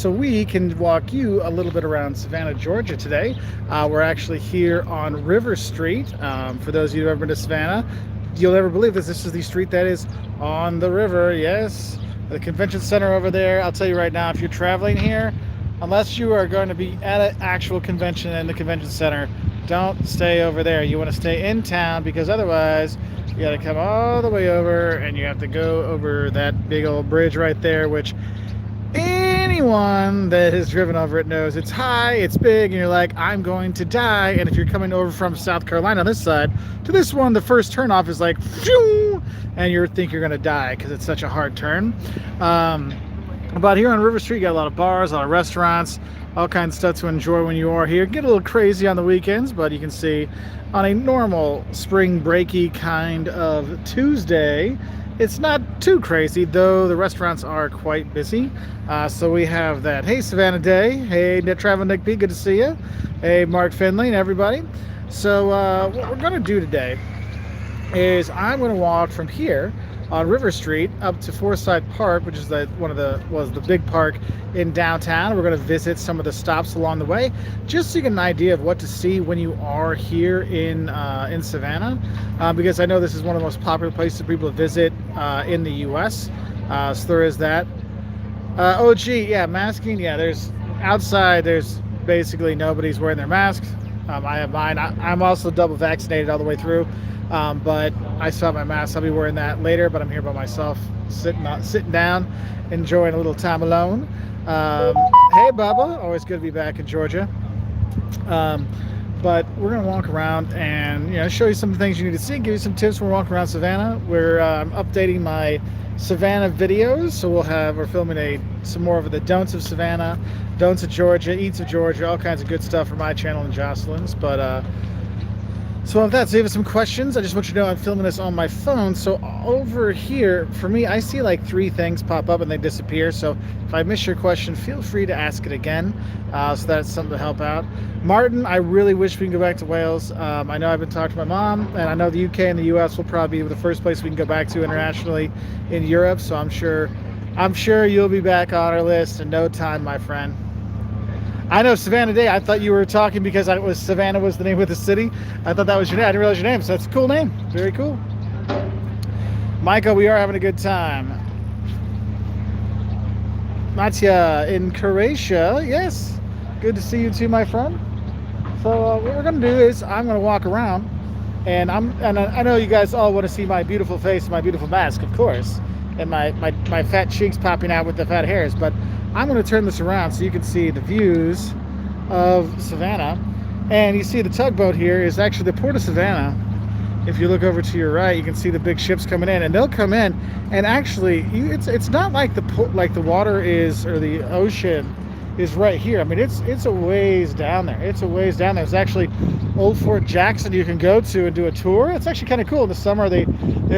so we can walk you a little bit around Savannah, Georgia today. We're actually here on River Street. For those of you who've ever been to Savannah, you'll never believe this. This is the street that is on the river. Yes, the convention center over there. I'll tell you right now, if you're traveling here, unless you are going to be at an actual convention in the convention center, don't stay over there. You want to stay in town, because otherwise you got to come all the way over and you have to go over that big old bridge right there, which anyone that has driven over it knows it's high, it's big, and you're like, I'm going to die. And if you're coming over from South Carolina on this side to this one, the first turn off is like, phew, and you think you're going to die because it's such a hard turn. But here on River Street, you got a lot of bars, a lot of restaurants, all kinds of stuff to enjoy when you are here. Get a little crazy on the weekends, but you can see on a normal spring breaky kind of Tuesday, it's not too crazy, though the restaurants are quite busy. So we have that. Hey, Savannah Day. Hey, Travel Nick P. Good to see you. Hey, Mark Finley and everybody. So what we're going to do today is I'm going to walk from here on River Street up to Forsyth Park, which is the big park in downtown. We're going to visit some of the stops along the way, just so you get an idea of what to see when you are here in Savannah, because I know this is one of the most popular places for people to visit in the U.S. So there is that. Oh, gee, yeah, masking. Yeah, there's outside. There's basically nobody's wearing their masks. I have mine. I'm also double vaccinated all the way through. But I still have my mask. I'll be wearing that later, but I'm here by myself, sitting down, enjoying a little time alone. Hey, Bubba, always good to be back in Georgia. But we're going to walk around and show you some things you need to see, give you some tips when we're walking around Savannah. We're updating my Savannah videos, so we're filming some more of the don'ts of Savannah, don'ts of Georgia, eats of Georgia, all kinds of good stuff for my channel and Jocelyn's. But so with that, so you have some questions. I just want you to know I'm filming this on my phone. So over here, for me, I see like 3 things pop up and they disappear. So if I miss your question, feel free to ask it again. So that's something to help out. Martin, I really wish we can go back to Wales. I know I've been talking to my mom, and I know the UK and the US will probably be the first place we can go back to internationally in Europe. So I'm sure you'll be back on our list in no time, my friend. I know Savannah Day. I thought you were talking because Savannah was the name of the city. I thought that was your name. I didn't realize your name. So that's a cool name. Very cool. Michael, we are having a good time. Matya in Croatia. Yes. Good to see you too, my friend. So what we're going to do is I'm going to walk around, and I know you guys all want to see my beautiful face, my beautiful mask, of course, and my fat cheeks popping out with the fat hairs, but I'm going to turn this around so you can see the views of Savannah. And you see the tugboat here is actually the Port of Savannah. If you look over to your right, you can see the big ships coming in, and they'll come in. And actually, it's not like the water is, or the ocean is right here. I mean, it's a ways down there. It's a ways down there. There's actually Old Fort Jackson you can go to and do a tour. It's actually kind of cool. In the summer, they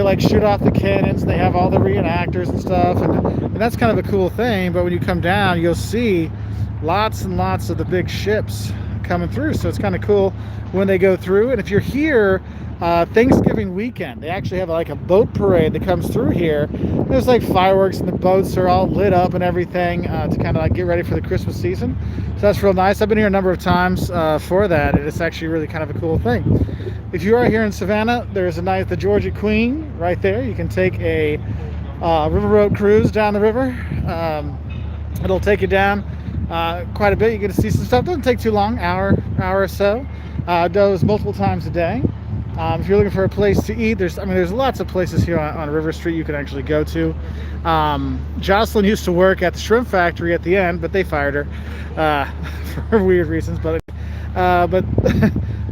like shoot off the cannons. They have all the reenactors and stuff, and that's kind of a cool thing. But when you come down, you'll see lots and lots of the big ships coming through. So it's kind of cool when they go through. And if you're here Thanksgiving weekend, they actually have like a boat parade that comes through here. There's like fireworks, and the boats are all lit up and everything to kind of like get ready for the Christmas season. So that's real nice. I've been here a number of times for that, and it's actually really kind of a cool thing. If you are here in Savannah, there's the Georgia Queen right there. You can take a riverboat cruise down the river. It'll take you down quite a bit. You get to see some stuff. Doesn't take too long, hour or so. Does multiple times a day. If you're looking for a place to eat, there's lots of places here on River Street you can actually go to. Jocelyn used to work at the shrimp factory at the end, but they fired her for weird reasons. But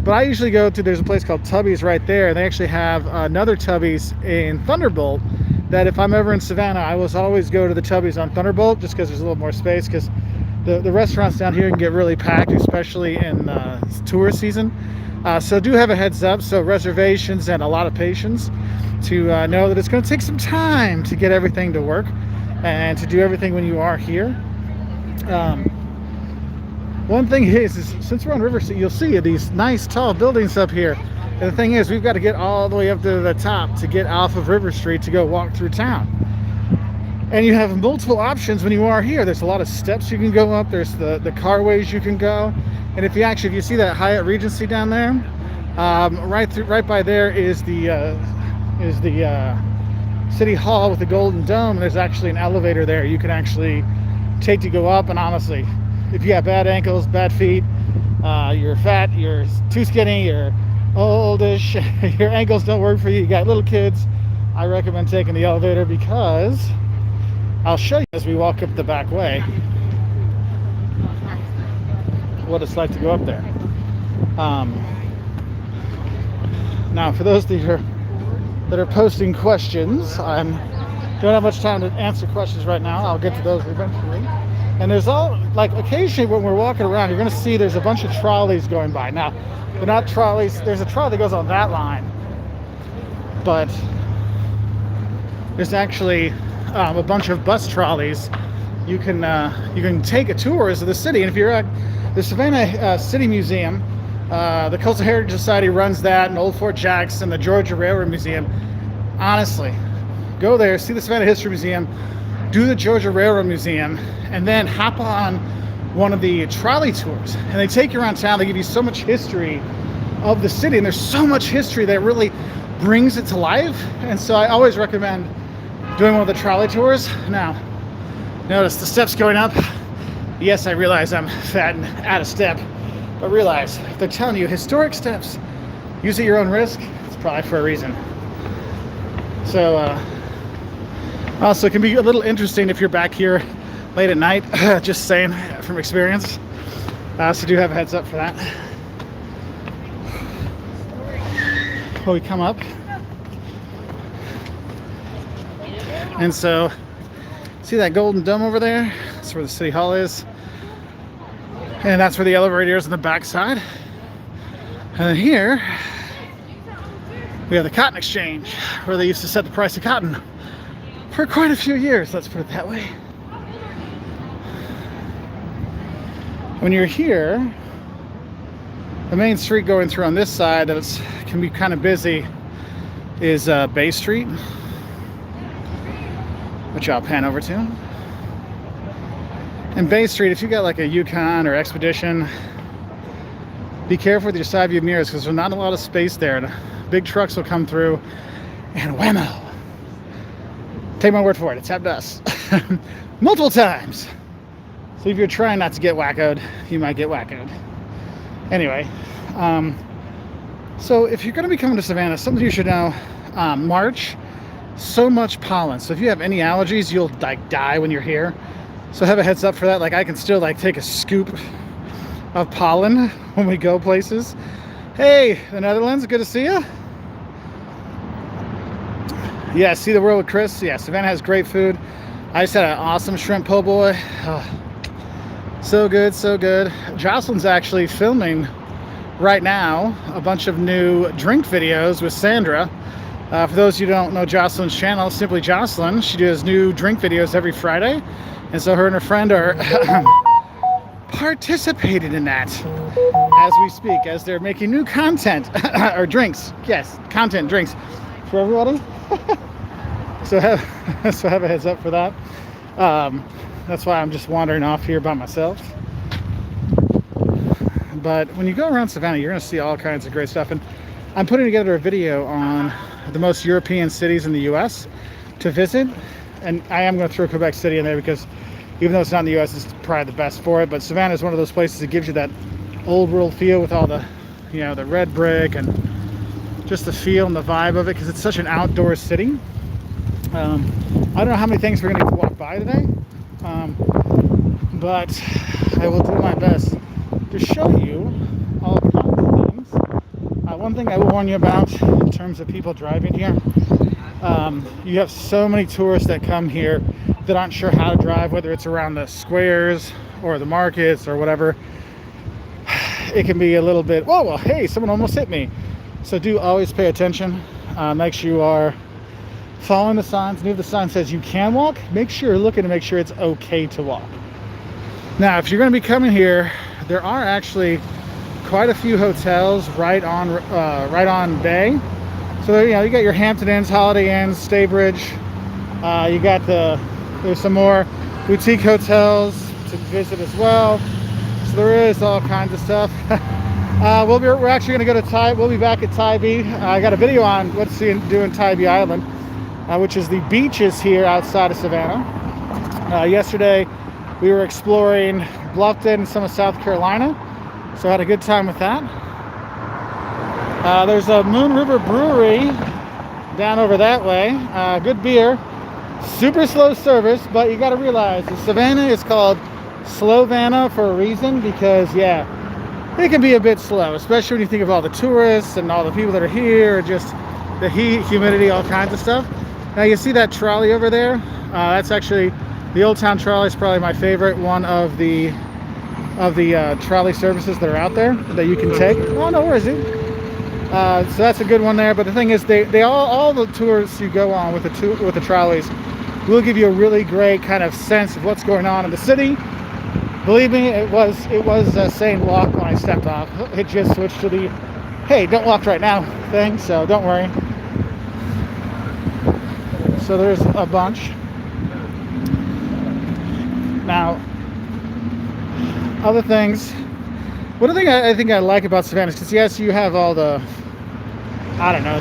I usually go to, there's a place called Tubby's right there, and they actually have another Tubby's in Thunderbolt. That if I'm ever in Savannah, I will always go to the Tubby's on Thunderbolt, just because there's a little more space. Because the restaurants down here can get really packed, especially in tourist season. So do have a heads up, so reservations and a lot of patience to know that it's going to take some time to get everything to work and to do everything when you are here. One thing is since we're on River Street, you'll see these nice tall buildings up here. And the thing is, we've got to get all the way up to the top to get off of River Street to go walk through town. And you have multiple options when you are here. There's a lot of steps you can go up. There's the carways you can go. And if you see that Hyatt Regency down there, right by there is the City Hall with the Golden Dome. There's actually an elevator there you can actually take to go up. And honestly, if you have bad ankles, bad feet, you're fat, you're too skinny, you're oldish, your ankles don't work for you, you got little kids, I recommend taking the elevator, because I'll show you as we walk up the back way what it's like to go up there. Now, for those that are posting questions, I don't have much time to answer questions right now. I'll get to those eventually. And there's occasionally when we're walking around, you're going to see there's a bunch of trolleys going by. Now, they're not trolleys. There's a trolley that goes on that line, but there's actually a bunch of bus trolleys. You can take a tour of the city. And if you're at the Savannah City Museum, the Cultural Heritage Society runs that, and Old Fort Jackson, the Georgia Railroad Museum. Honestly, go there, see the Savannah History Museum, do the Georgia Railroad Museum, and then hop on one of the trolley tours. And they take you around town. They give you so much history of the city, and there's so much history that really brings it to life. And so I always recommend doing one of the trolley tours. Now, notice the steps going up. Yes, I realize I'm fat and out of step, but realize if they're telling you historic steps, use at your own risk, it's probably for a reason. So also it can be a little interesting if you're back here late at night, just saying from experience. So do have a heads up for that. When we come up, and so see that Golden Dome over there? That's where the City Hall is, and that's where the elevator is on the back side. And then here we have the Cotton Exchange, where they used to set the price of cotton for quite a few years, let's put it that way. When you're here, the main street going through on this side that can be kind of busy is Bay Street, which I'll pan over to. And Bay Street, if you got like a Yukon or Expedition, be careful with your side view mirrors, because there's not a lot of space there. And big trucks will come through and whammo. Take my word for it, it's happened to us multiple times. So if you're trying not to get wackoed, you might get wackoed. Anyway, so if you're going to be coming to Savannah, something you should know, March, so much pollen. So if you have any allergies, you'll like die when you're here. So have a heads up for that. Like I can still like take a scoop of pollen when we go places. Hey, the Netherlands, good to see you. Yeah, see the world with Chris. Yeah, Savannah has great food. I just had an awesome shrimp po' boy. Oh, so good, so good. Jocelyn's actually filming right now a bunch of new drink videos with Sandra. For those of you who don't know Jocelyn's channel, Simply Jocelyn, she does new drink videos every Friday. And so her and her friend are participating in that as we speak, as they're making new content, or drinks. Yes, content, drinks for everybody. So have a heads up for that. That's why I'm just wandering off here by myself. But when you go around Savannah, you're going to see all kinds of great stuff. And I'm putting together a video on the most European cities in the U.S. to visit. And I am going to throw Quebec City in there because even though it's not in the U.S., it's probably the best for it. But Savannah is one of those places that gives you that old world feel with all the, the red brick and just the feel and the vibe of it, because it's such an outdoor city. I don't know how many things we're going to walk by today, but I will do my best to show you all of the things. One thing I will warn you about in terms of people driving here, you have so many tourists that come here that aren't sure how to drive, whether it's around the squares or the markets or whatever. It can be a little bit, whoa, well, hey, someone almost hit me. So do always pay attention. Make sure you are following the signs. And if the sign says you can walk, make sure you're looking to make sure it's okay to walk. Now, if you're going to be coming here, there are actually quite a few hotels right on Bay. So you got your Hampton Inns, Holiday Inns, Staybridge. You got the There's some more boutique hotels to visit as well. So there is all kinds of stuff. We're actually going to go to Tybee. We'll be back at Tybee. I got a video on what's to do in Tybee Island, which is the beaches here outside of Savannah. Yesterday we were exploring Bluffton and some of South Carolina, so I had a good time with that. There's a Moon River Brewery down over that way. Good beer, super slow service, but you got to realize the Savannah is called Slowvanna for a reason, because yeah, it can be a bit slow, especially when you think of all the tourists and all the people that are here, just the heat, humidity, all kinds of stuff. Now you see that trolley over there? That's actually the Old Town Trolley. Is probably my favorite one of the trolley services that are out there that you can take. Oh no, where is he? So that's a good one there. But the thing is, they all the tours you go on with the trolleys will give you a really great kind of sense of what's going on in the city. Believe me, it was saying walk when I stepped off. It just switched to the hey, don't walk right now thing, so don't worry. So there's a bunch. Now, other things. One thing I think I like about Savannah is because yes, you have all the, I don't know,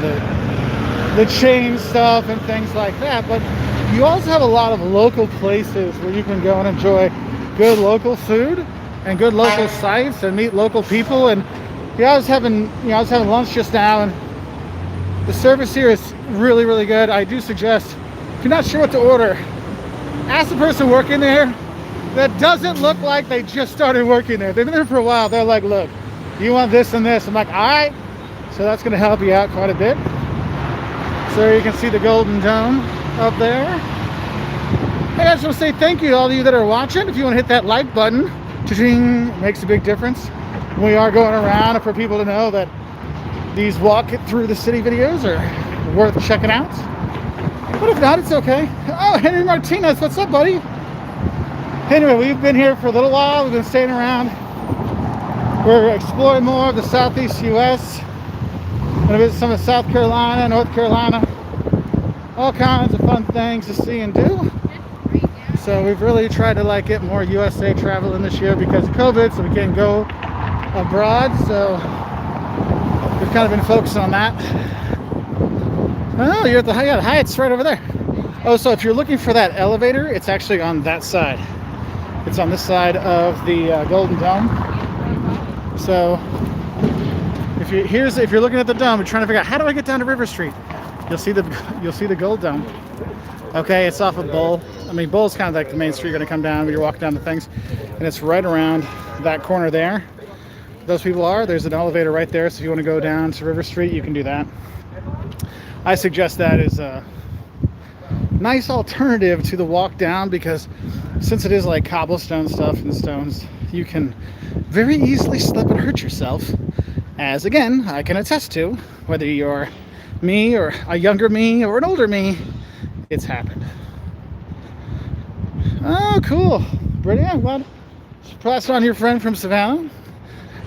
the chain stuff and things like that, but you also have a lot of local places where you can go and enjoy good local food and good local sites and meet local people. And I was having lunch just now, and the service here is really, really good. I do suggest, if you're not sure what to order, ask the person working there that doesn't look like they just started working there. They've been there for a while. They're like, look, you want this and this? I'm like, all right. So that's going to help you out quite a bit. So you can see the Golden Dome up there. Hey, I just want to say thank you to all of you that are watching. If you want to hit that like button, cha-ching, makes a big difference. We are going around, and for people to know that these walk through the city videos are worth checking out. But if not, it's okay. Oh, Henry Martinez, what's up, buddy? Anyway, we've been here for a little while. We've been staying around. We're exploring more of the southeast U.S. Gonna visit some of South Carolina, North Carolina. All kinds of fun things to see and do. So we've really tried to get more USA travel in this year because of COVID, so we can't go abroad. So we've kind of been focusing on that. Oh, you're at the Hyatt's right over there. Oh, so if you're looking for that elevator, it's actually on that side. It's on this side of the Golden Dome. So if you're looking at the dome, you're trying to figure out how do I get down to River Street, you'll see the Gold Dome. Okay, it's off of Bull. I mean, Bull's kind of like the main street you're going to come down when you're walking down the things, and it's right around that corner there. Those people are. There's an elevator right there, so if you want to go down to River Street, you can do that. I suggest that is a nice alternative to the walk down, because since it is like cobblestone stuff and stones, you can very easily slip and hurt yourself, as again I can attest to, whether you're me or a younger me or an older me. It's happened. Oh, cool. Brilliant. I'm glad. Pass on your friend from Savannah.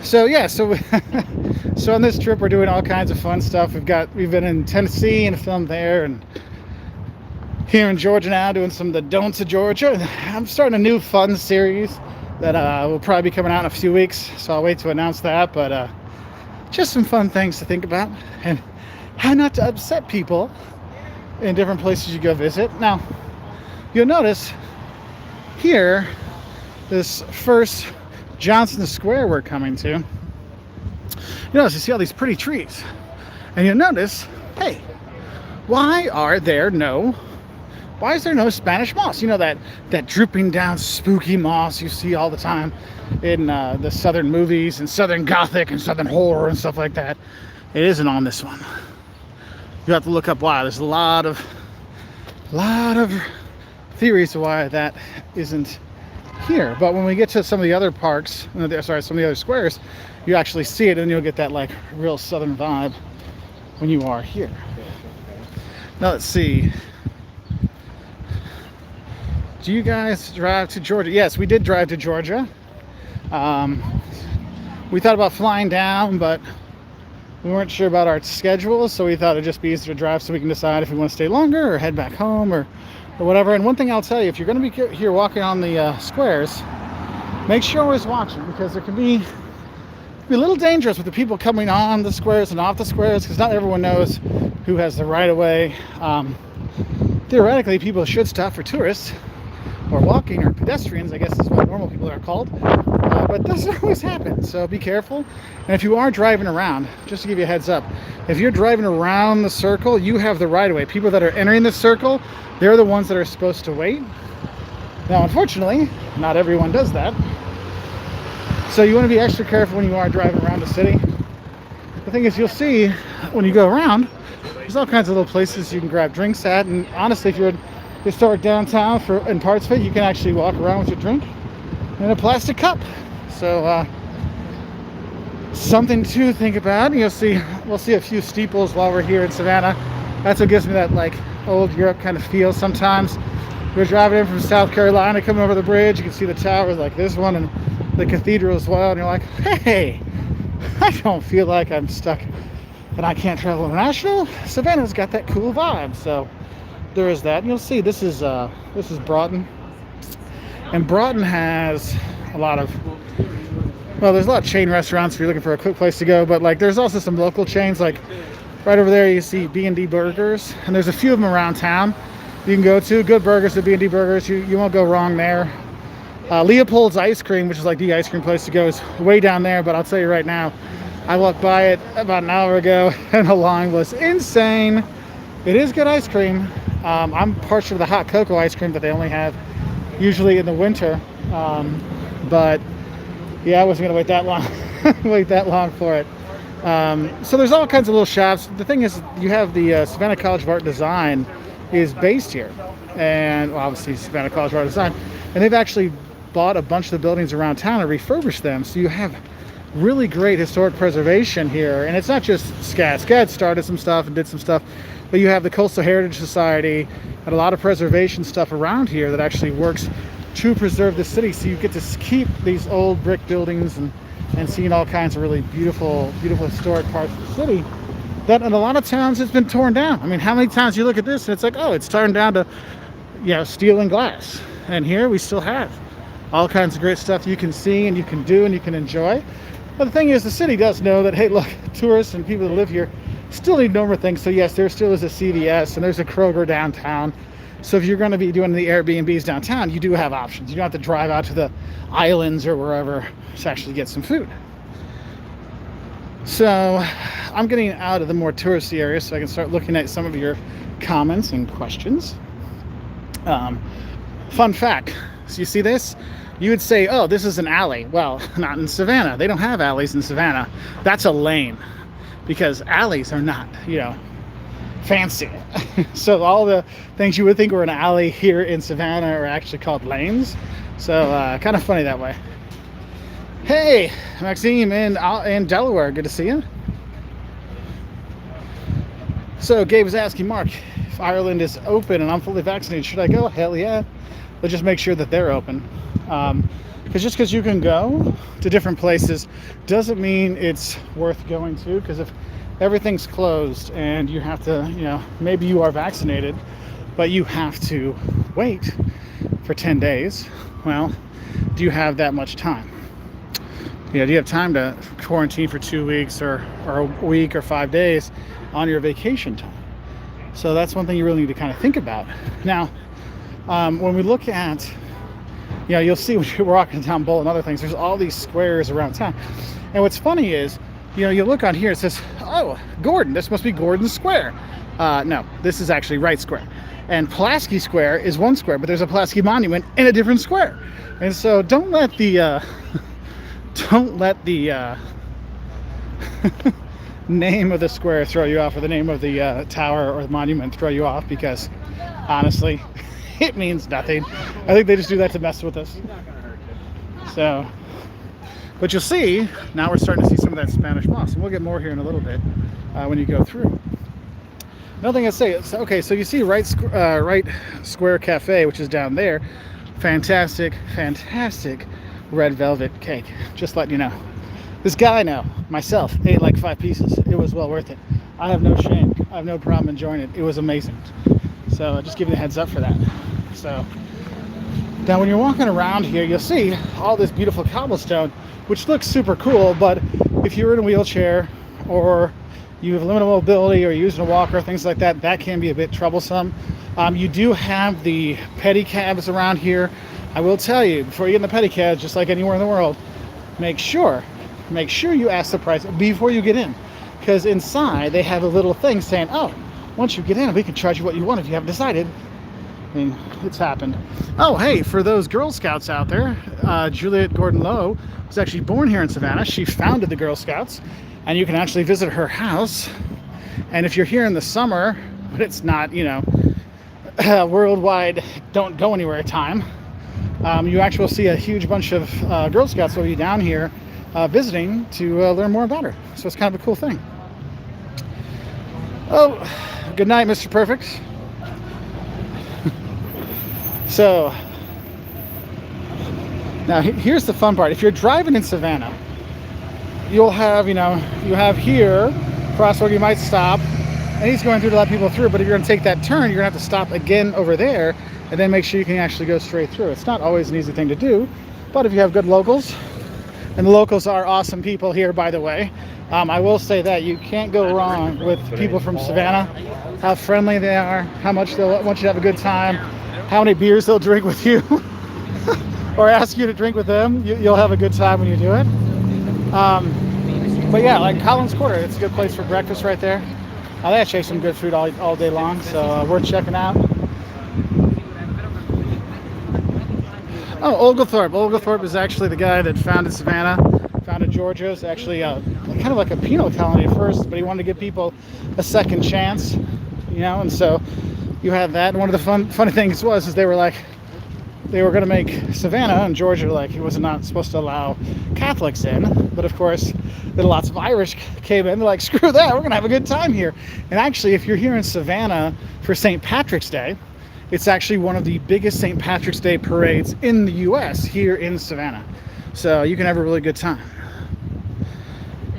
So yeah, so on this trip we're doing all kinds of fun stuff. We've been in Tennessee and filmed there, and here in Georgia now doing some of the don'ts of Georgia. I'm starting a new fun series that will probably be coming out in a few weeks, so I'll wait to announce that. But just some fun things to think about and how not to upset people in different places you go visit. Now, you'll notice here, this first Johnson Square we're coming to, you notice you see all these pretty trees, and you'll notice, hey, why is there no Spanish moss? You know, that drooping down spooky moss you see all the time in the Southern movies and Southern Gothic and Southern horror and stuff like that. It isn't on this one. You have to look up why. There's a lot of theories of why that isn't here. But when we get to some of the other parks, some of the other squares, you actually see it, and you'll get that real southern vibe when you are here. Now let's see. Do you guys drive to Georgia? Yes, we did drive to Georgia. We thought about flying down, but we weren't sure about our schedule, so we thought it'd just be easier to drive so we can decide if we want to stay longer or head back home or or whatever. And one thing I'll tell you, if you're going to be here walking on the squares, make sure you're always watching, because there can be a little dangerous with the people coming on the squares and off the squares, because not everyone knows who has the right of way. Theoretically, people should stop for tourists or walking or pedestrians, I guess is what normal people are called, but it doesn't always happen, so be careful. And if you are driving around, just to give you a heads up, if you're driving around the circle, you have the right of way. People that are entering the circle, they're the ones that are supposed to wait. Now, unfortunately, not everyone does that, so you want to be extra careful when you are driving around the city. The thing is, you'll see when you go around, there's all kinds of little places you can grab drinks at, and honestly, if you're in historic downtown in parts of it, you can actually walk around with your drink in a plastic cup. So something to think about. We'll see a few steeples while we're here in Savannah. That's what gives me that like old Europe kind of feel sometimes. We're driving in from South Carolina, coming over the bridge, you can see the towers like this one and the cathedral as well, and you're like, hey, I don't feel like I'm stuck and I can't travel international. Savannah's got that cool vibe, so there is that. And you'll see this is Broughton, and Broughton has a lot of, well, there's a lot of chain restaurants if you're looking for a quick place to go, but like there's also some local chains. Like right over there you see B&D Burgers, and there's a few of them around town you can go to. Good burgers at B&D Burgers, you won't go wrong there. Leopold's Ice Cream, which is like the ice cream place to go, is way down there, but I'll tell you right now, I walked by it about an hour ago and the line was insane. It is good ice cream. I'm partial to the hot cocoa ice cream that they only have usually in the winter, but yeah, I wasn't gonna wait that long for it. So there's all kinds of little shops. The thing is, you have the Savannah College of Art and Design is based here, and well, obviously Savannah College of Art and Design, and they've actually bought a bunch of the buildings around town and refurbished them, so you have really great historic preservation here. And it's not just SCAD. SCAD started some stuff and did some stuff, but you have the Coastal Heritage Society and a lot of preservation stuff around here that actually works to preserve the city, so you get to keep these old brick buildings and seeing all kinds of really beautiful historic parts of the city that in a lot of towns it's been torn down. I mean, how many times you look at this and it's like, oh, it's turned down to, you know, steel and glass, and here we still have all kinds of great stuff you can see and you can do and you can enjoy. But the thing is, the city does know that, hey, look, tourists and people that live here still need normal things. So yes, there still is a CVS and there's a Kroger downtown. So if you're going to be doing the Airbnbs downtown, you do have options. You don't have to drive out to the islands or wherever to actually get some food. So I'm getting out of the more touristy areas so I can start looking at some of your comments and questions. Fun fact, so you see this? You would say, oh, this is an alley. Well, not in Savannah. They don't have alleys in Savannah. That's a lane, because alleys are not, you know, fancy. So all the things you would think were an alley here in Savannah are actually called lanes. So kind of funny that way. Hey, Maxime in Delaware. Good to see you. So Gabe was asking, Mark, if Ireland is open and I'm fully vaccinated, should I go? Hell yeah. But just make sure that they're open. Because just because you can go to different places doesn't mean it's worth going to. Because if everything's closed and you have to, you know, maybe you are vaccinated, but you have to wait for 10 days, well, do you have that much time? You know, do you have time to quarantine for 2 weeks or a week or 5 days on your vacation time? So that's one thing you really need to kind of think about. Now, when we look at, you know, you'll see when you're walking down Bowl and other things, there's all these squares around town. And what's funny is, you know, you look on here, it says, oh, Gordon, this must be Gordon Square. No, this is actually Wright Square. And Pulaski Square is one square, but there's a Pulaski monument in a different square. And so don't let the name of the square throw you off, or the name of the tower or the monument throw you off, because honestly, it means nothing. I think they just do that to mess with us. So, but you'll see, now we're starting to see some of that Spanish moss, and we'll get more here in a little bit when you go through. Another thing I'd say is, okay, so you see Wright Square Cafe, which is down there. Fantastic red velvet cake. Just letting you know. This guy now, myself, ate like 5 pieces. It was well worth it. I have no shame. I have no problem enjoying it. It was amazing. So just giving you a heads up for that. So now when you're walking around here, you'll see all this beautiful cobblestone, which looks super cool, but if you're in a wheelchair or you have limited mobility or you're using a walker, things like that, that can be a bit troublesome. You do have the pedicabs around here. I will tell you, before you get in the pedicabs, just like anywhere in the world, make sure you ask the price before you get in, because inside they have a little thing saying, oh, once you get in, we can charge you what you want if you haven't decided. I mean, it's happened. Oh, hey, for those Girl Scouts out there, Juliet Gordon-Lowe was actually born here in Savannah. She founded the Girl Scouts, and you can actually visit her house. And if you're here in the summer, but it's not, you know, worldwide don't go anywhere time, you actually will see a huge bunch of Girl Scouts will be down here visiting to learn more about her. So it's kind of a cool thing. Oh, good night, Mr. Perfect. So now here's the fun part. If you're driving in Savannah, you'll have, you have here cross where you might stop, and he's going through to let people through. But if you're going to take that turn, you're going to have to stop again over there and then make sure you can actually go straight through. It's not always an easy thing to do, but if you have good locals, and the locals are awesome people here, by the way. I will say that you can't go wrong with people from Savannah, how friendly they are, how much they'll want you to have a good time, how many beers they'll drink with you or ask you to drink with them. You'll have a good time when you do it. But yeah, like Collins Quarter, it's a good place for breakfast right there. They actually have some good food all day long, so worth checking out. Oh, Oglethorpe. Oglethorpe is actually the guy that founded Savannah, founded Georgia. It's actually kind of like a penal colony at first, but he wanted to give people a second chance, and so you had that. And one of the funny things is they were going to make Savannah and Georgia, like, it was not supposed to allow Catholics in, but of course then lots of Irish came in. They're like, screw that, we're gonna have a good time here. And actually, if you're here in Savannah for St. Patrick's Day, it's actually one of the biggest St. Patrick's Day parades in the US here in Savannah, so you can have a really good time.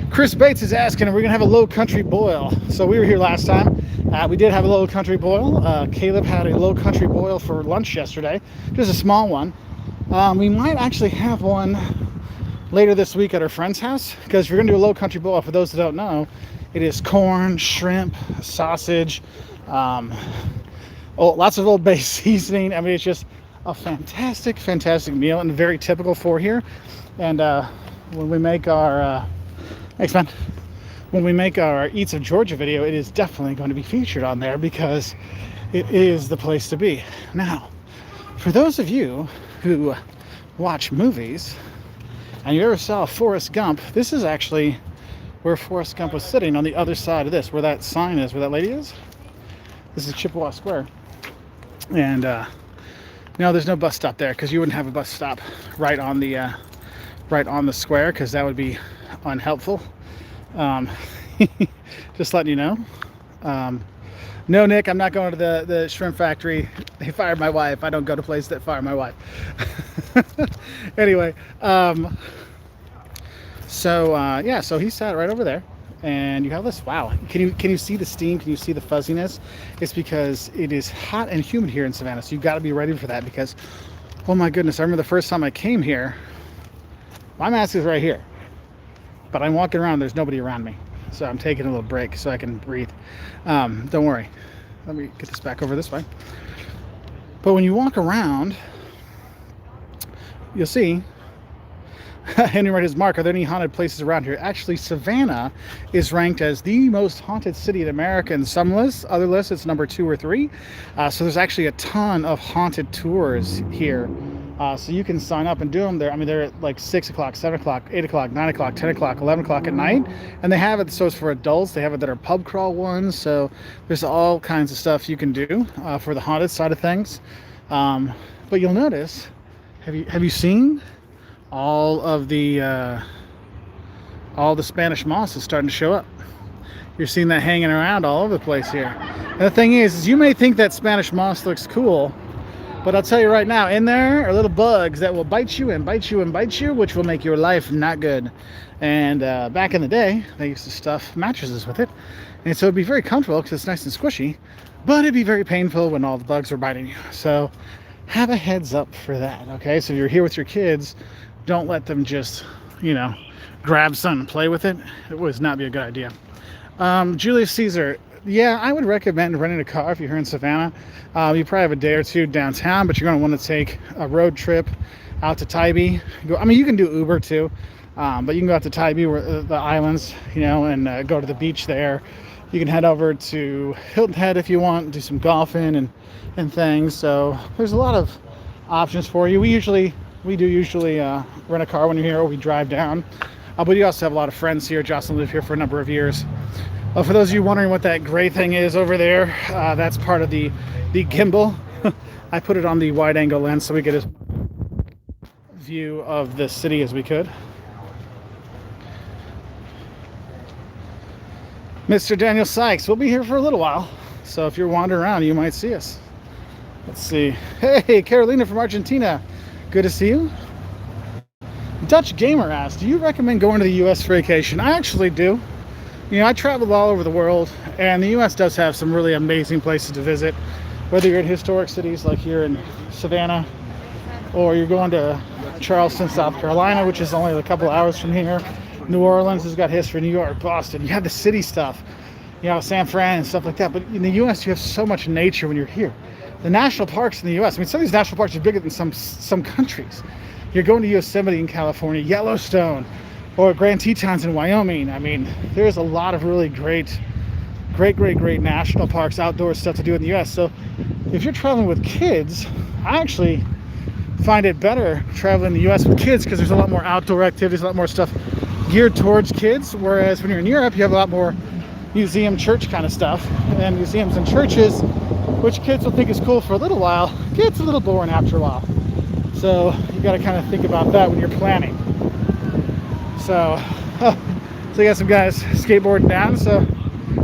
Chris Bates is asking, are we gonna have a low country boil? So we were here last time. We did have a low country boil. Caleb had a low country boil for lunch yesterday, just a small one. We might actually have one later this week at our friend's house, because if you're gonna do a low country boil, for those that don't know, it is corn, shrimp, sausage, lots of Old Bay seasoning. I mean, it's just a fantastic meal and very typical for here. And when we make our thanks, man. When we make our Eats of Georgia video, it is definitely going to be featured on there because it is the place to be. Now, for those of you who watch movies and you ever saw Forrest Gump, this is actually where Forrest Gump was sitting, on the other side of this, where that sign is, where that lady is. This is Chippewa Square. And no, there's no bus stop there, because you wouldn't have a bus stop right on the square, because that would be unhelpful. Just letting you know. No, Nick, I'm not going to the shrimp factory. They fired my wife. I don't go to places that fire my wife. Anyway, so he sat right over there, and you have this. Wow, can you see the steam? Can you see the fuzziness? It's because it is hot and humid here in Savannah, so you've got to be ready for that, because, oh my goodness, I remember the first time I came here, my mask is right here, but I'm walking around, there's nobody around me, so I'm taking a little break so I can breathe. Don't worry, let me get this back over this way. But when you walk around, you'll see Henry read his mark. Are there any haunted places around here? Actually, Savannah is ranked as the most haunted city in America in some lists. Other lists, it's number 2 or 3. So there's actually a ton of haunted tours here. So you can sign up and do them there. I mean, they're at like 6 o'clock, 7 o'clock, 8 o'clock, 9 o'clock, 10 o'clock, 11 o'clock at night. And they have it, so it's for adults. They have it that are pub crawl ones. So there's all kinds of stuff you can do for the haunted side of things. But you'll notice, have you seen all the Spanish moss is starting to show up? You're seeing that hanging around all over the place here. And the thing is you may think that Spanish moss looks cool, but I'll tell you right now, in there are little bugs that will bite you and bite you and bite you, which will make your life not good. And back in the day, they used to stuff mattresses with it, and so it'd be very comfortable because it's nice and squishy, but it'd be very painful when all the bugs were biting you. So have a heads up for that, okay? So if you're here with your kids, don't let them just, grab something and play with it. It would not be a good idea. Julius Caesar, yeah, I would recommend renting a car if you're here in Savannah. You probably have a day or two downtown, but you're going to want to take a road trip out to Tybee. You can do Uber too, but you can go out to Tybee, where the islands, and go to the beach there. You can head over to Hilton Head if you want, do some golfing and things. So there's a lot of options for you. We do usually rent a car when you're here, or we drive down. But you also have a lot of friends here. Jocelyn lived here for a number of years. For those of you wondering what that gray thing is over there, that's part of the gimbal. I put it on the wide angle lens so we get as view of the city as we could. Mr. Daniel Sykes, we'll be here for a little while, so if you're wandering around, you might see us. Let's see. Hey, Carolina from Argentina. Good to see you. Dutch Gamer asked, do you recommend going to the U.S. for vacation? I actually do. I travel all over the world, and the U.S. does have some really amazing places to visit. Whether you're in historic cities like here in Savannah, or you're going to Charleston, South Carolina, which is only a couple hours from here. New Orleans has got history. New York, Boston. You have the city stuff, San Fran and stuff like that. But in the U.S., you have so much nature when you're here. The national parks in the U.S., some of these national parks are bigger than some countries. You're going to Yosemite in California, Yellowstone, or Grand Tetons in Wyoming. There's a lot of really great national parks, outdoor stuff to do in the U.S. So if you're traveling with kids, I actually find it better traveling in the U.S. with kids because there's a lot more outdoor activities, a lot more stuff geared towards kids. Whereas when you're in Europe, you have a lot more museum, church kind of stuff, and museums and churches, which kids will think is cool for a little while, gets a little boring after a while. So you got to kind of think about that when you're planning. So you got some guys skateboarding down. So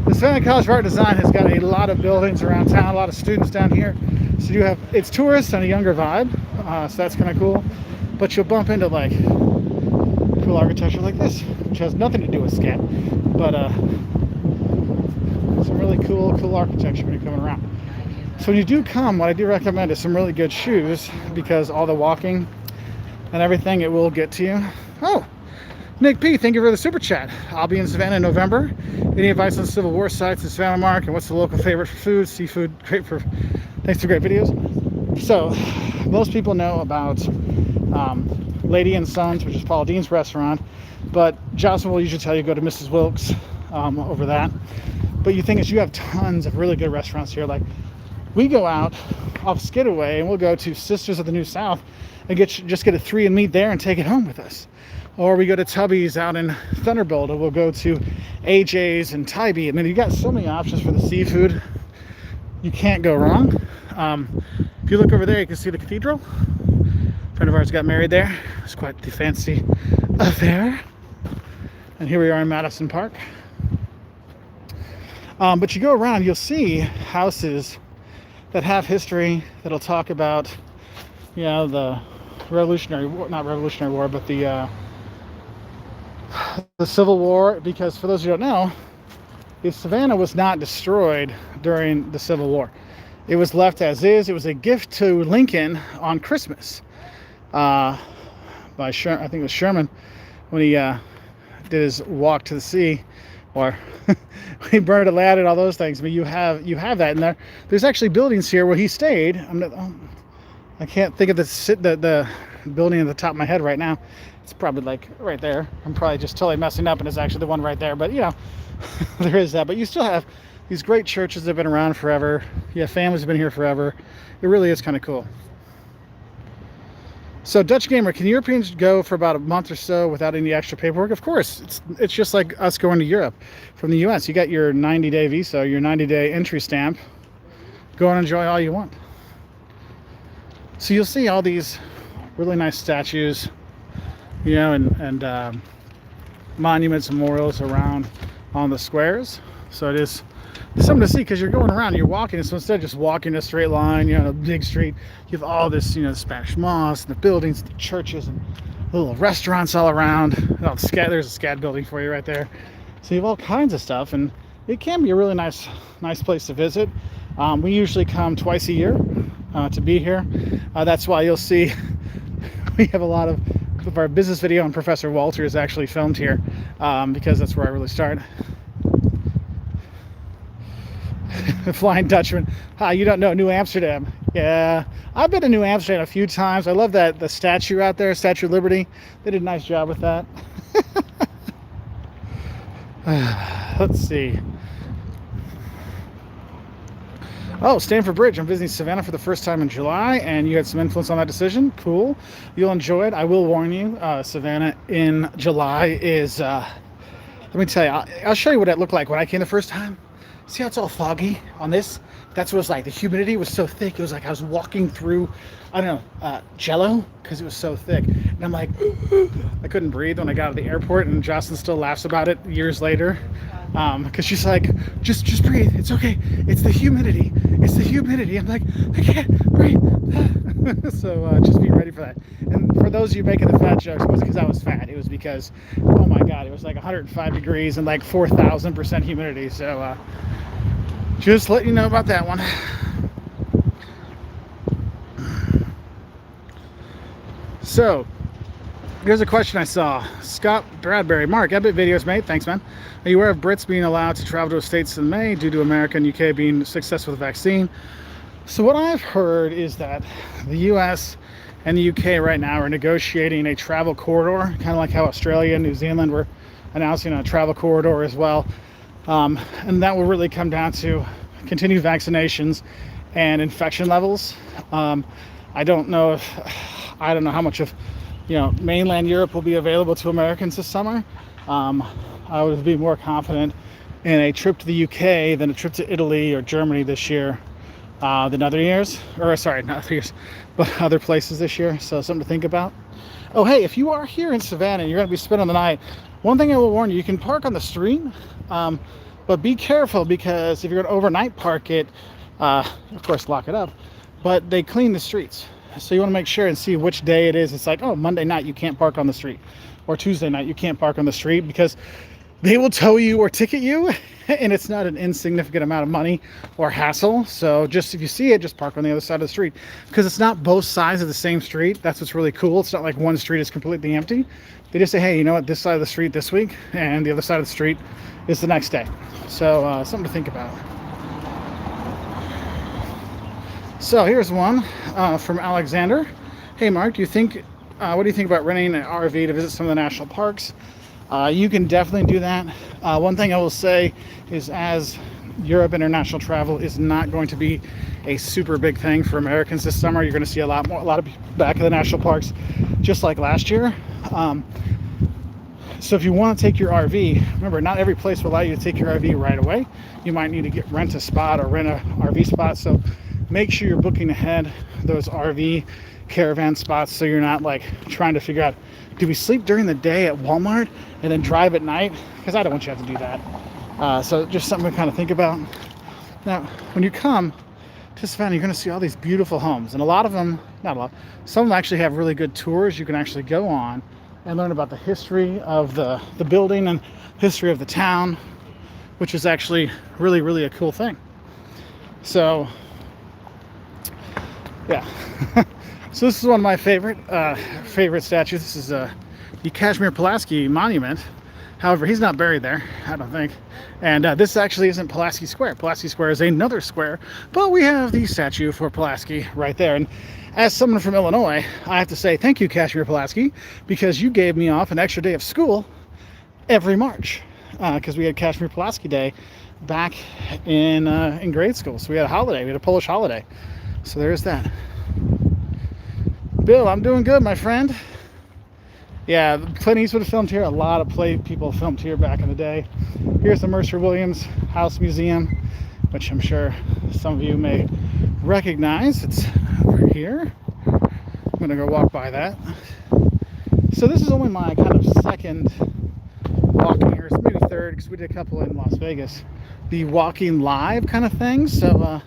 the Savannah College of Art and Design has got a lot of buildings around town, a lot of students down here. So it's tourists and a younger vibe, so that's kind of cool. But you'll bump into like cool architecture like this, which has nothing to do with SCAD, but some really cool architecture when you're coming around. So when you do come, what I do recommend is some really good shoes, because all the walking and everything, it will get to you. Oh, Nick P, thank you for the super chat. I'll be in Savannah in November. Any advice on Civil War sites in Savannah, Mark? And what's the local favorite for food? Seafood, thanks for great videos. So most people know about Lady and Sons, which is Paul Dean's restaurant, but Jocelyn will usually tell you go to Mrs. Wilkes over that. But the thing is, you have tons of really good restaurants here. Like, we go out off Skidaway and we'll go to Sisters of the New South and just get a 3 and meat there and take it home with us. Or we go to Tubby's out in Thunderbolt, or we'll go to AJ's and Tybee. You got so many options for the seafood. You can't go wrong. If you look over there, you can see the cathedral. A friend of ours got married there. It's quite the fancy affair. And here we are in Madison Park. But you go around, you'll see houses that have history, that'll talk about, the Revolutionary War, not Revolutionary War, but the Civil War. Because for those who don't know, Savannah was not destroyed during the Civil War. It was left as is. It was a gift to Lincoln on Christmas by I think it was Sherman, when he did his walk to the sea, or he burned a lad and all those things. You have that in there. There's actually buildings here where he stayed. I can't think of the building at the top of my head right now. It's probably like right there. I'm probably just totally messing up, and it's actually the one right there. But there is that. But you still have these great churches that have been around forever. You have families that have been here forever. It really is kind of cool. So Dutch Gamer, can Europeans go for about a month or so without any extra paperwork? Of course. It's just like us going to Europe from the US. You got your 90-day visa, your 90-day entry stamp. Go and enjoy all you want. So you'll see all these really nice statues, and monuments, memorials around on the squares. So it is something to see, because you're going around, you're walking, so instead of just walking a straight line, a big street, you have all this, Spanish moss and the buildings, the churches, and little restaurants all around. There's a SCAD building for you right there. So you have all kinds of stuff, and it can be a really nice place to visit. We usually come twice a year, to be here. That's why you'll see we have a lot of our business video on Professor Wolters actually filmed here, because that's where I really start. The Flying Dutchman. You don't know New Amsterdam. Yeah, I've been to New Amsterdam a few times. I love the statue out there, Statue of Liberty. They did a nice job with that. Let's see. Oh, Stamford Bridge. I'm visiting Savannah for the first time in July, and you had some influence on that decision. Cool. You'll enjoy it. I will warn you, Savannah in July is, let me tell you, I'll show you what it looked like when I came the first time. See how it's all foggy on this? That's what it was like. The humidity was so thick. It was like I was walking through, I don't know, Jello, because it was so thick. And I'm like, I couldn't breathe when I got out of the airport, and Jocelyn still laughs about it years later. Because she's like, just breathe. It's okay. It's the humidity. It's the humidity. I'm like, I can't breathe. So just be ready for that. And for those of you making the fat jokes, it wasn't because I was fat. It was because, oh my God, it was like 105 degrees and like 4,000% humidity. So just let you know about that one. So here's a question I saw. Scott Bradbury. Mark, epic videos, mate. Thanks, man. Are you aware of Brits being allowed to travel to the States in May due to America and UK being successful with the vaccine? So what I've heard is that the US and the UK right now are negotiating a travel corridor, kind of like how Australia and New Zealand were announcing a travel corridor as well. And that will really come down to continued vaccinations and infection levels. I don't know how much of mainland Europe will be available to Americans this summer. I would be more confident in a trip to the UK than a trip to Italy or Germany this year than other years. Or sorry, not other years, but other places this year. So something to think about. Oh, hey, if you are here in Savannah and you're going to be spending the night, one thing I will warn you, you can park on the street, but be careful, because if you're going to overnight park it, of course, lock it up, but they clean the streets. So you want to make sure and see which day it is. It's like, oh, Monday night you can't park on the street, or Tuesday night you can't park on the street, because they will tow you or ticket you, and it's not an insignificant amount of money or hassle. So just if you see it, just park on the other side of the street, because it's not both sides of the same street. That's what's really cool. It's not like one street is completely empty. They just say, hey, you know what, this side of the street this week and the other side of the street is the next day. So something to think about. So here's one from Alexander. Hey Mark, what do you think about renting an RV to visit some of the national parks? You can definitely do that. One thing I will say is, as Europe international travel is not going to be a super big thing for Americans this summer, you're going to see a lot of people back at the national parks, just like last year. So if you want to take your RV, remember, not every place will allow you to take your RV right away. You might need to rent a spot or rent an RV spot. So make sure you're booking ahead those RV caravan spots, so you're not like trying to figure out, do we sleep during the day at Walmart and then drive at night? Because I don't want you to have to do that. So just something to kind of think about. Now, when you come to Savannah, you're going to see all these beautiful homes, and a lot of them, not a lot, some of them actually have really good tours you can actually go on and learn about the history of the building and history of the town, which is actually really, really a cool thing. So yeah. So this is one of my favorite statues. This is the Casimir Pulaski monument. However, he's not buried there, I don't think. And this actually isn't Pulaski Square. Pulaski Square is another square, but we have the statue for Pulaski right there. And as someone from Illinois, I have to say thank you, Casimir Pulaski, because you gave me off an extra day of school every March, because we had Casimir Pulaski Day back in grade school. So we had a holiday. We had a Polish holiday. So there's that. Bill, I'm doing good, my friend. Yeah, Clint Eastwood filmed here. A lot of people filmed here back in the day. Here's the Mercer Williams House Museum, which I'm sure some of you may recognize. It's over here. I'm gonna go walk by that. So this is only my kind of second walking here. It's maybe third, because we did a couple in Las Vegas. The walking live kind of thing. So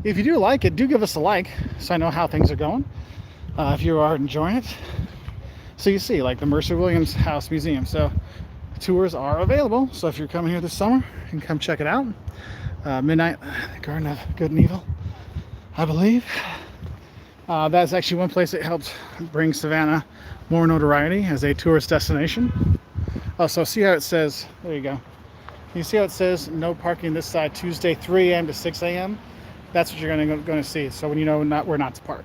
if you do like it, do give us a like, so I know how things are going. If you are enjoying it. So you see, like the Mercer Williams House Museum. So tours are available. So if you're coming here this summer, you can come check it out. Midnight Garden of Good and Evil, I believe. That's actually one place that helped bring Savannah more notoriety as a tourist destination. Oh, so see how it says, there you go. You see how it says no parking this side Tuesday 3 a.m. to 6 a.m.? That's what you're going to see. So when you know where not to park.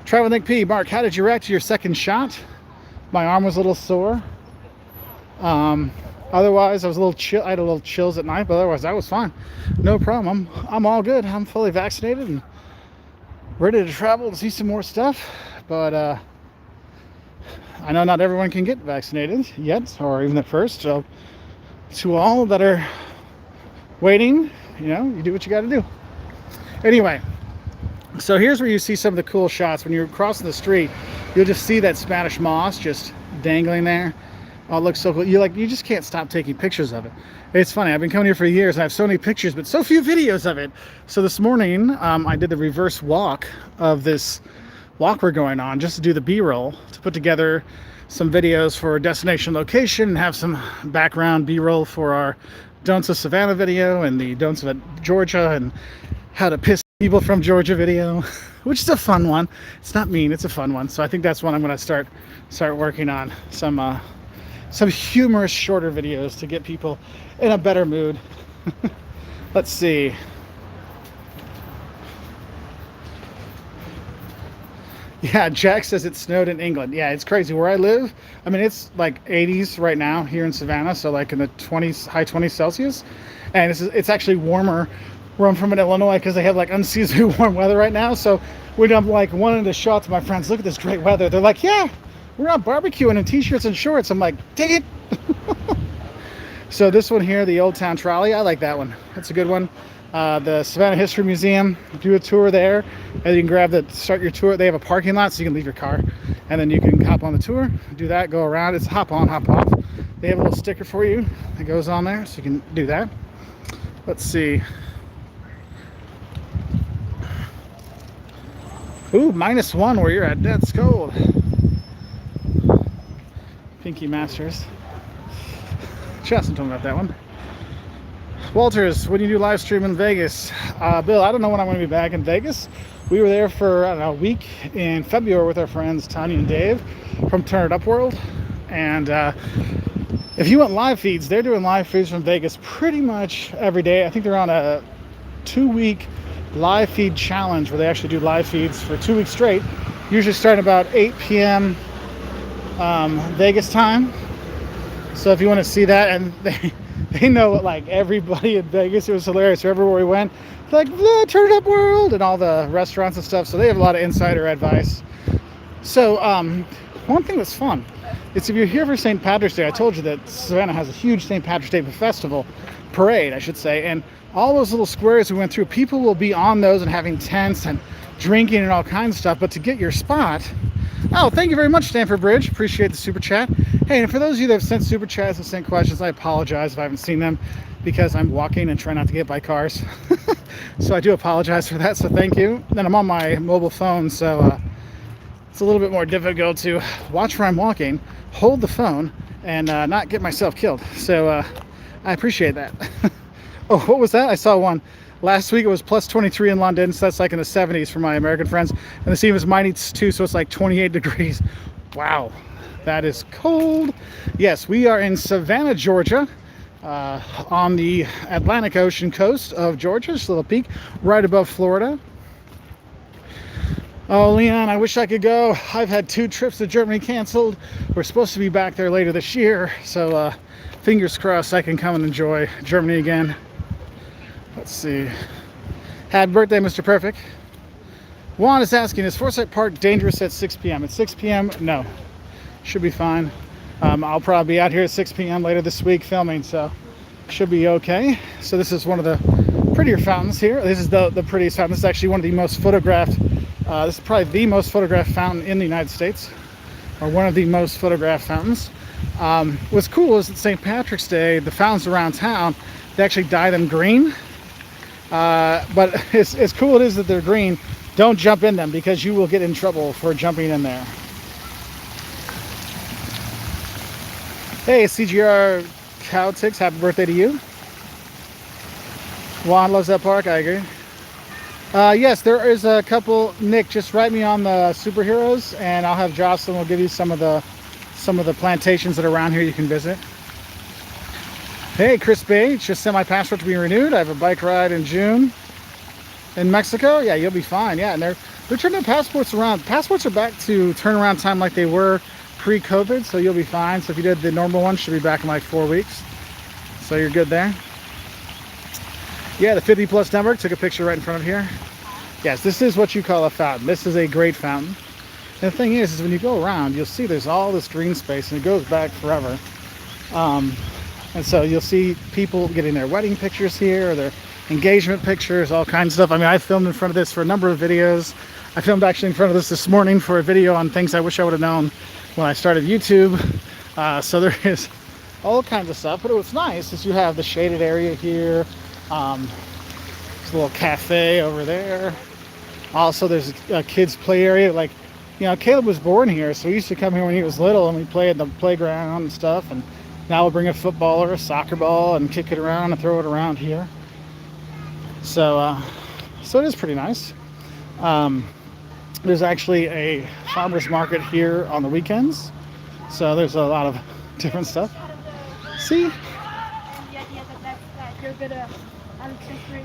Travel Nick P. Mark, how did you react to your second shot? My arm was a little sore. Otherwise, I was a little chill. I had a little chills at night, but otherwise, that was fine. No problem. I'm all good. I'm fully vaccinated and ready to travel and see some more stuff. But I know not everyone can get vaccinated yet, or even at first. So to all that are waiting, you do what you got to do. Anyway, so here's where you see some of the cool shots. When you're crossing the street, you'll just see that Spanish moss just dangling there. Oh, it looks so cool. You just can't stop taking pictures of it. It's funny. I've been coming here for years and I have so many pictures, but so few videos of it. So this morning, I did the reverse walk of this walk we're going on just to do the B-roll, to put together some videos for destination location and have some background B-roll for our Don'ts of Savannah video and the Don'ts of Georgia and how to piss people from Georgia video, which is a fun one. It's not mean, it's a fun one. So I think that's one I'm going to start working on. Some humorous shorter videos to get people in a better mood. Let's see. Yeah, Jack says it snowed in England. Yeah, it's crazy. Where I live, I mean, it's like 80s right now here in Savannah, so like in the 20s, high 20s Celsius. And it's actually warmer where I'm from in Illinois because they have like unseasonably warm weather right now. So when I'm like wanting to show out to my friends, look at this great weather, they're like, yeah, we're not barbecuing in t-shirts and shorts. I'm like, dang it. So this one here, the Old Town Trolley, I like that one. That's a good one. The Savannah History Museum, do a tour there, and you can start your tour. They have a parking lot, so you can leave your car, and then you can hop on the tour, do that, go around. It's hop on, hop off. They have a little sticker for you that goes on there, so you can do that. Let's see. Ooh, -1 where you're at. That's cold. Pinky Masters. Justin told me about that one. Wolters, when you do live stream in Vegas? Bill, I don't know when I'm going to be back in Vegas. We were there for, I don't know, a week in February with our friends Tanya and Dave from Turn It Up World. And if you want live feeds, they're doing live feeds from Vegas pretty much every day. I think they're on a 2-week live feed challenge where they actually do live feeds for 2 weeks straight. Usually starting about 8 p.m. Vegas time. So if you want to see that, and they know it, like everybody in Vegas. It was hilarious. Everywhere we went, like the Turn It Up World and all the restaurants and stuff. So they have a lot of insider advice. So one thing that's fun is if you're here for St. Patrick's Day, I told you that Savannah has a huge St. Patrick's Day festival, parade, I should say. And all those little squares we went through, people will be on those and having tents and drinking and all kinds of stuff. But to get your spot, oh, thank you very much, Stanford Bridge. Appreciate the super chat. Hey, and for those of you that have sent super chats and sent questions, I apologize if I haven't seen them because I'm walking and trying not to get by cars. So I do apologize for that, so thank you. Then I'm on my mobile phone, so it's a little bit more difficult to watch where I'm walking, hold the phone, and not get myself killed. So I appreciate that. Oh, what was that? I saw one. Last week it was +23 in London, so that's like in the 70s for my American friends. And the sea was -2, so it's like 28 degrees. Wow, that is cold. Yes, we are in Savannah, Georgia, on the Atlantic Ocean coast of Georgia, just a little peak, right above Florida. Oh, Leon, I wish I could go. I've had 2 trips to Germany canceled. We're supposed to be back there later this year, so fingers crossed I can come and enjoy Germany again. Let's see. Happy birthday, Mr. Perfect. Juan is asking, is Forsyth Park dangerous at 6 p.m.? At 6 p.m., no. Should be fine. I'll probably be out here at 6 p.m. later this week filming, so should be okay. So this is one of the prettier fountains here. This is the prettiest fountain. This is actually one of the most photographed, this is probably the most photographed fountain in the United States, or one of the most photographed fountains. What's cool is that St. Patrick's Day, the fountains around town, they actually dye them green. But as cool it is that they're green, don't jump in them because you will get in trouble for jumping in there. Hey, CGR Cowticks, happy birthday to you. Juan loves that park, I agree. Yes, there is a couple. Nick, just write me on the superheroes, and I'll have Jocelyn will give you some of the plantations that are around here you can visit. Hey, Chris Bay, just sent my passport to be renewed. I have a bike ride in June in Mexico. Yeah, you'll be fine. Yeah, and they're turning passports around. Passports are back to turnaround time like they were pre-COVID, so you'll be fine. So if you did the normal one, should be back in like 4 weeks. So you're good there. Yeah, the 50 plus network took a picture right in front of here. Yes, this is what you call a fountain. This is a great fountain. And the thing is when you go around, you'll see there's all this green space, and it goes back forever. And so you'll see people getting their wedding pictures here, or their engagement pictures, all kinds of stuff. I mean, I filmed in front of this for a number of videos. I filmed actually in front of this morning for a video on things I wish I would have known when I started YouTube. So there is all kinds of stuff. But what's nice is you have the shaded area here. There's a little cafe over there. Also, there's a kids' play area. Like, you know, Caleb was born here, so he used to come here when he was little, and we play at the playground and stuff. And now we'll bring a football or a soccer ball and kick it around and throw it around here. So it is pretty nice. There's actually a farmer's market here on the weekends. So there's a lot of different stuff. See?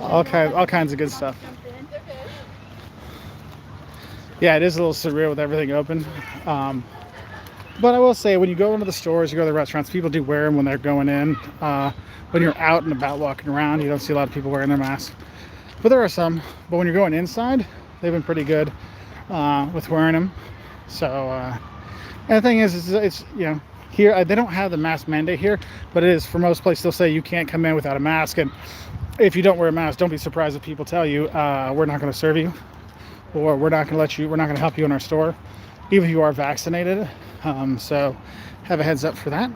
All kinds of good stuff. Yeah, it is a little surreal with everything open. But I will say, when you go into the stores, you go to the restaurants, people do wear them when they're going in. When you're out and about walking around, you don't see a lot of people wearing their masks. But there are some. But when you're going inside, they've been pretty good with wearing them. So, and the thing is it's you know, here they don't have the mask mandate here, but it is for most places. They'll say you can't come in without a mask, and if you don't wear a mask, don't be surprised if people tell you we're not going to serve you, or we're not going to help you in our store, even if you are vaccinated. So have a heads up for that.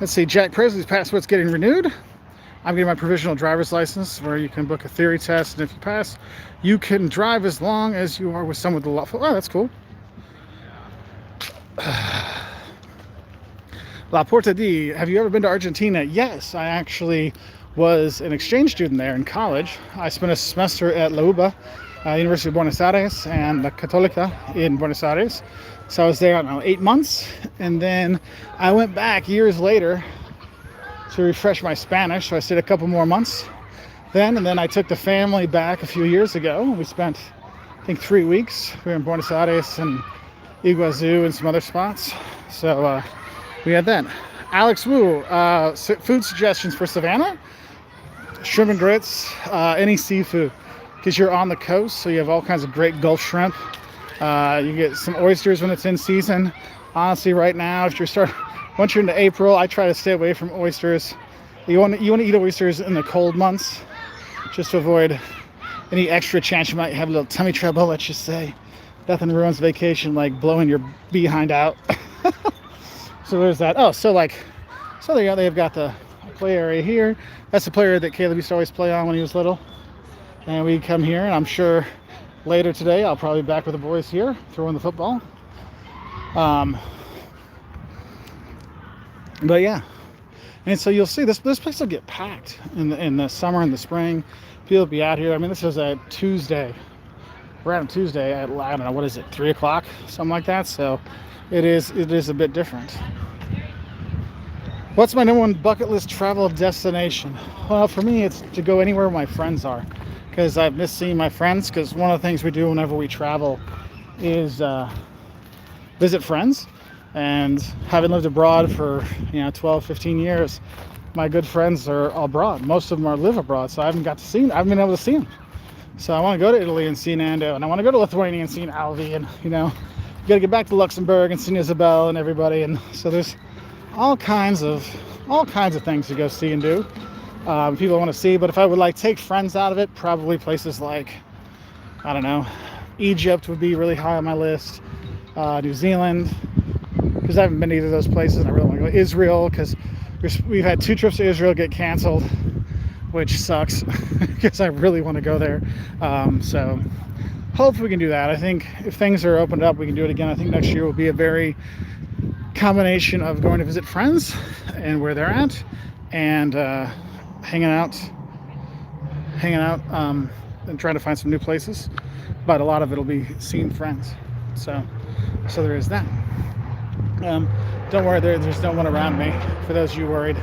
Let's see, Jack Presley's passport's getting renewed. I'm getting my provisional driver's license, where you can book a theory test, and if you pass, you can drive as long as you are with someone with the lawful. Oh, that's cool. La Porta di, have you ever been to Argentina? Yes, I actually was an exchange student there in college. I spent a semester at La UBA, University of Buenos Aires, and La Católica in Buenos Aires. So I was there, I don't know, 8 months, and then I went back years later to refresh my Spanish. So I stayed a couple more months then, and then I took the family back a few years ago. We spent, I think, 3 weeks. We were in Buenos Aires and Iguazu and some other spots. So we had that. Alex Wu, food suggestions for Savannah? Shrimp and grits, any seafood, because you're on the coast, so you have all kinds of great Gulf shrimp. You get some oysters when it's in season. Honestly, right now, once you're into April, I try to stay away from oysters. You want to eat oysters in the cold months, just to avoid any extra chance you might have a little tummy trouble. Let's just say, nothing ruins vacation like blowing your behind out. So there's that. Oh, so there you go. They've got the play area here. That's the play area that Caleb used to always play on when he was little. And we come here, and I'm sure later today I'll probably be back with the boys here throwing the football. But yeah, and so you'll see this place will get packed in the summer and the spring. People will be out here. I mean, this is a Tuesday. We're out on Tuesday at, I don't know, what is it, 3 o'clock, something like that. So it is a bit different. What's my #1 bucket list travel destination? Well, for me, it's to go anywhere where my friends are, because I've missed seeing my friends. Because one of the things we do whenever we travel is visit friends. And having lived abroad for 12, 15 years, my good friends are abroad. Most of them live abroad, so I haven't been able to see them. So I want to go to Italy and see Nando, and I want to go to Lithuania and see Alvi, and you got to get back to Luxembourg and see Isabel and everybody. And so there's all kinds of things to go see and do. People want to see, but if I would take friends out of it, probably places like, I don't know, Egypt would be really high on my list. New Zealand, because I haven't been to either of those places, and I really want to go. Israel, because we've had 2 trips to Israel get canceled, which sucks because I really want to go there. So hopefully we can do that. I think if things are opened up, we can do it again. I think next year will be a very combination of going to visit friends and where they're at, and hanging out and trying to find some new places, but a lot of it'll be seeing friends. So there is that. Don't worry, there's no one around me. For those of you worried,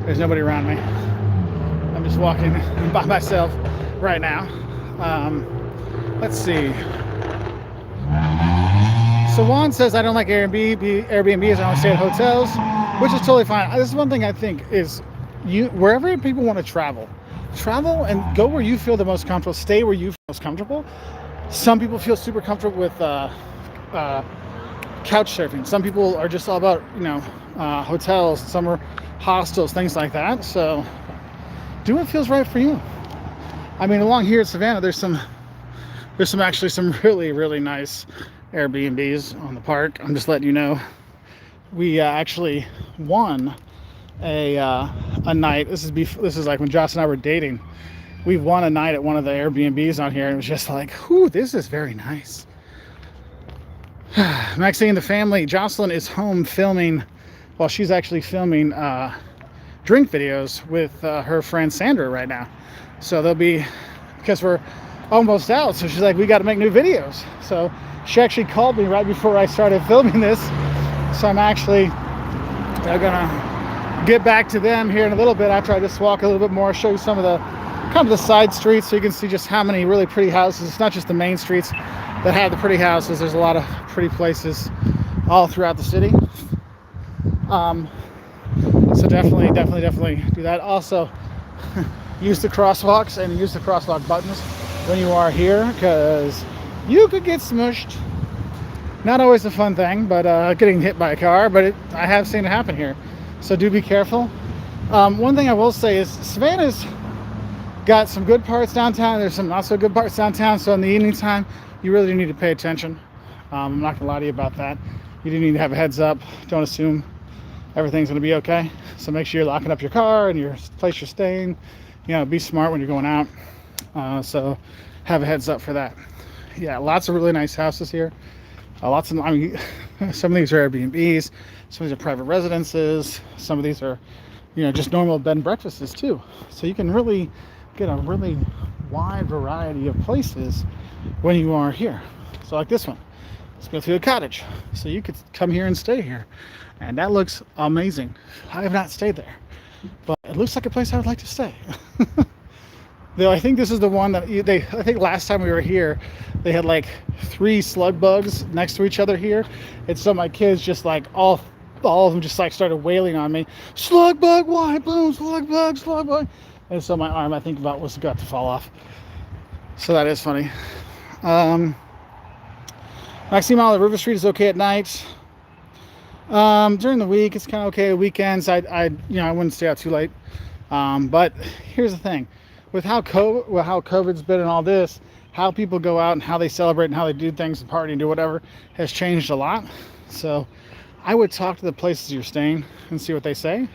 there's nobody around me. I'm just walking by myself right now. Let's see. So Juan says, I don't like Airbnbs, I don't stay at hotels, which is totally fine. This is one thing I think is, wherever people want to travel and go where you feel the most comfortable, stay where you feel most comfortable. Some people feel super comfortable with couch surfing. Some people are just all about, hotels. Some are hostels, things like that. So do what feels right for you. I mean, along here at Savannah, there's some really, really nice Airbnbs on the park. I'm just letting you know. We actually won a night. This is like when Joss and I were dating. We won a night at one of the Airbnbs on here, and it was just like, whew, this is very nice. Maxine, the family, Jocelyn is home filming, well, she's actually filming drink videos with her friend Sandra right now. So they'll be, because we're almost out, so she's like, we got to make new videos. So she actually called me right before I started filming this. So I'm actually gonna get back to them here in a little bit after I just walk a little bit more, show you some of the kind of the side streets, so you can see just how many really pretty houses. It's not just the main streets that have the pretty houses. There's a lot of pretty places all throughout the city. So definitely do that. Also, use the crosswalks and use the crosswalk buttons when you are here, because you could get smushed. Not always a fun thing, but getting hit by a car, but I have seen it happen here. So do be careful. One thing I will say is Savannah's got some good parts downtown. There's some not so good parts downtown. So in the evening time, you really do need to pay attention. I'm not gonna lie to you about that. You do need to have a heads up. Don't assume everything's gonna be okay. So make sure you're locking up your car and your place you're staying. Be smart when you're going out. So have a heads up for that. Yeah, lots of really nice houses here. Some of these are Airbnbs, some of these are private residences, some of these are, just normal bed and breakfasts too. So you can really get a really wide variety of places when you are here. So like this one, let's go through a cottage. So you could come here and stay here. And that looks amazing. I have not stayed there, but it looks like a place I would like to stay. Though I think this is the one that I think last time we were here, they had like 3 slug bugs next to each other here. And so my kids just like, all of them just like started wailing on me. Slug bug, white bloom, slug bug, slug bug. And so my arm, I think, was about to fall off. So that is funny. Maxime, the River Street is okay at night. During the week, it's kind of okay. Weekends, I wouldn't stay out too late. But here's the thing. With how COVID's been and all this, how people go out and how they celebrate and how they do things and party and do whatever has changed a lot. So I would talk to the places you're staying and see what they say.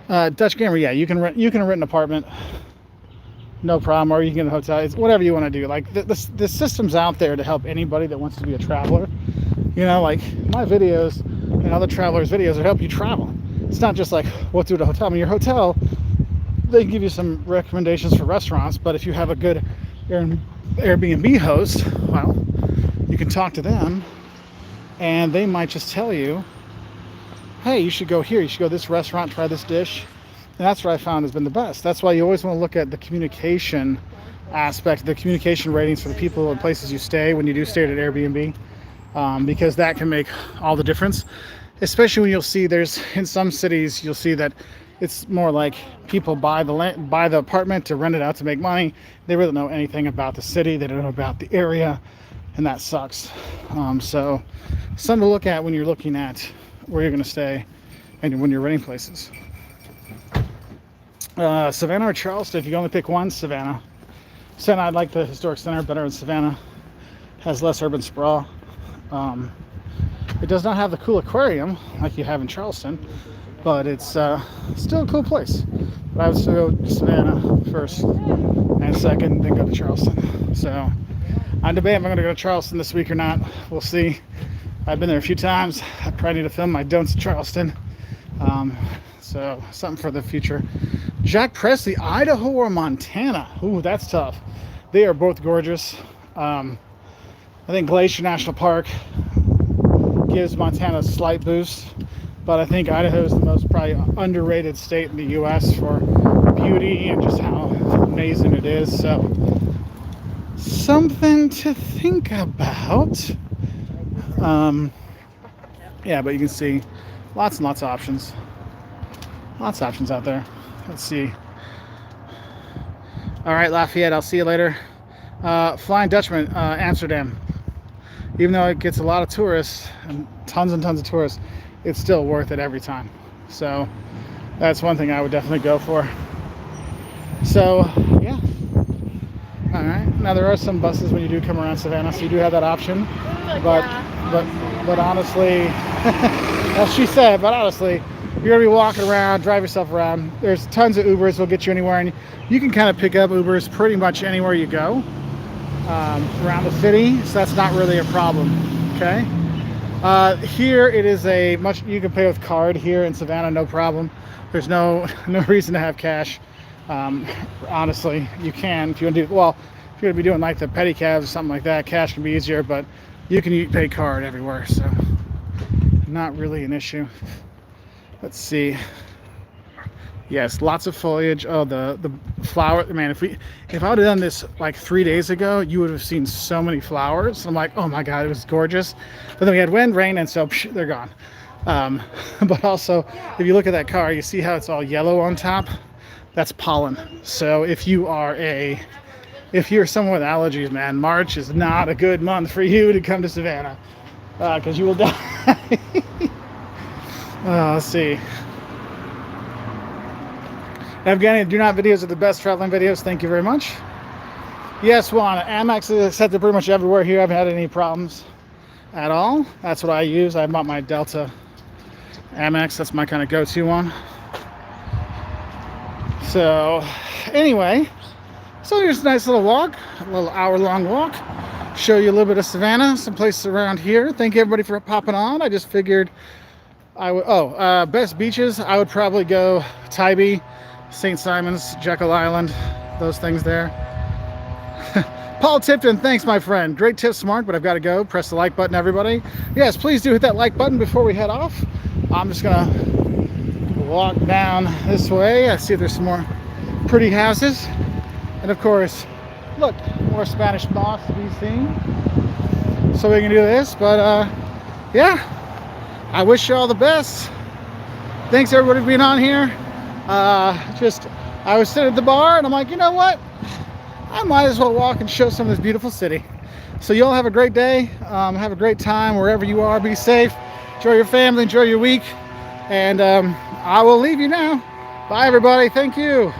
Dutch Gamer, yeah, you can rent an apartment, no problem, or you can get a hotel. It's whatever you want to do. Like the system's out there to help anybody that wants to be a traveler. Like my videos and other travelers' videos are help you travel. It's not just like what to do at a hotel. I mean, your hotel, they give you some recommendations for restaurants, but if you have a good Airbnb host, well, you can talk to them and they might just tell you, hey, you should go here, you should go to this restaurant, try this dish. And that's what I found has been the best. That's why you always want to look at the communication aspect, the communication ratings for the people and places you stay when you do stay at an Airbnb, because that can make all the difference. Especially when you'll see in some cities, you'll see that it's more like people buy the apartment to rent it out to make money. They really don't know anything about the city. They don't know about the area, and that sucks. So something to look at when you're looking at where you're going to stay and when you're renting places. Savannah or Charleston? If you can only pick one, Savannah. Savannah, I'd like the historic center better than Savannah. Has less urban sprawl. It does not have the cool aquarium like you have in Charleston, but it's still a cool place. But I would still go to Savannah first and second, then go to Charleston. So I'm debating if I'm going to go to Charleston this week or not. We'll see. I've been there a few times. I probably need to film my don'ts in Charleston. So something for the future. Jack Presley, Idaho or Montana? Ooh, that's tough. They are both gorgeous. I think Glacier National Park gives Montana a slight boost, but I think Idaho is the most probably underrated state in the U.S. for beauty and just how amazing it is. So something to think about. Yeah, but you can see lots and lots of options. Lots of options out there. Let's see. All right, Lafayette, I'll see you later. Flying Dutchman, Amsterdam. Even though it gets a lot of tourists and tons of tourists, it's still worth it every time. So that's one thing I would definitely go for. So yeah. All right. Now there are some buses when you do come around Savannah, so you do have that option. But honestly, as she said, but honestly, you're gonna be walking around, drive yourself around. There's tons of Ubers will get you anywhere, and you can kind of pick up Ubers pretty much anywhere you go around the city. So that's not really a problem. Okay. Here it is a much. You can pay with card here in Savannah, no problem. There's no reason to have cash. Honestly, you can if you want to do well. If you're gonna be doing like the pedicabs or something like that, cash can be easier, but you can pay card everywhere, so not really an issue. Let's see. Yes, lots of foliage. Oh, the flower, man, if I would have done this like 3 days ago, you would have seen so many flowers. I'm like, oh my god, it was gorgeous. But then we had wind, rain, and so they're gone. But also, if you look at that car, you see how it's all yellow on top? That's pollen. So if you're someone with allergies, man, March is not a good month for you to come to Savannah, because you will die. Let's see. Afghani, do not videos are the best traveling videos. Thank you very much. Yes, Juan, Amex is accepted pretty much everywhere here. I haven't had any problems at all. That's what I use. I bought my Delta Amex. That's my kind of go-to one. So anyway, so here's a nice little walk, a little hour-long walk. Show you a little bit of Savannah, some places around here. Thank you everybody for popping on. I just figured I would, best beaches, I would probably go Tybee, St. Simons, Jekyll Island, those things there. Paul Tipton, thanks my friend. Great tip, smart, but I've got to go. Press the like button, everybody. Yes, please do hit that like button before we head off. I'm just gonna walk down this way. I see there's some more pretty houses. And of course, look, more Spanish moss to be seen. So we can do this, but yeah, I wish you all the best. Thanks everybody for being on here. I was sitting at the bar and I'm like, you know what? I might as well walk and show some of this beautiful city. So you all have a great day. Have a great time wherever you are. Be safe. Enjoy your family. Enjoy your week. And I will leave you now. Bye everybody. Thank you.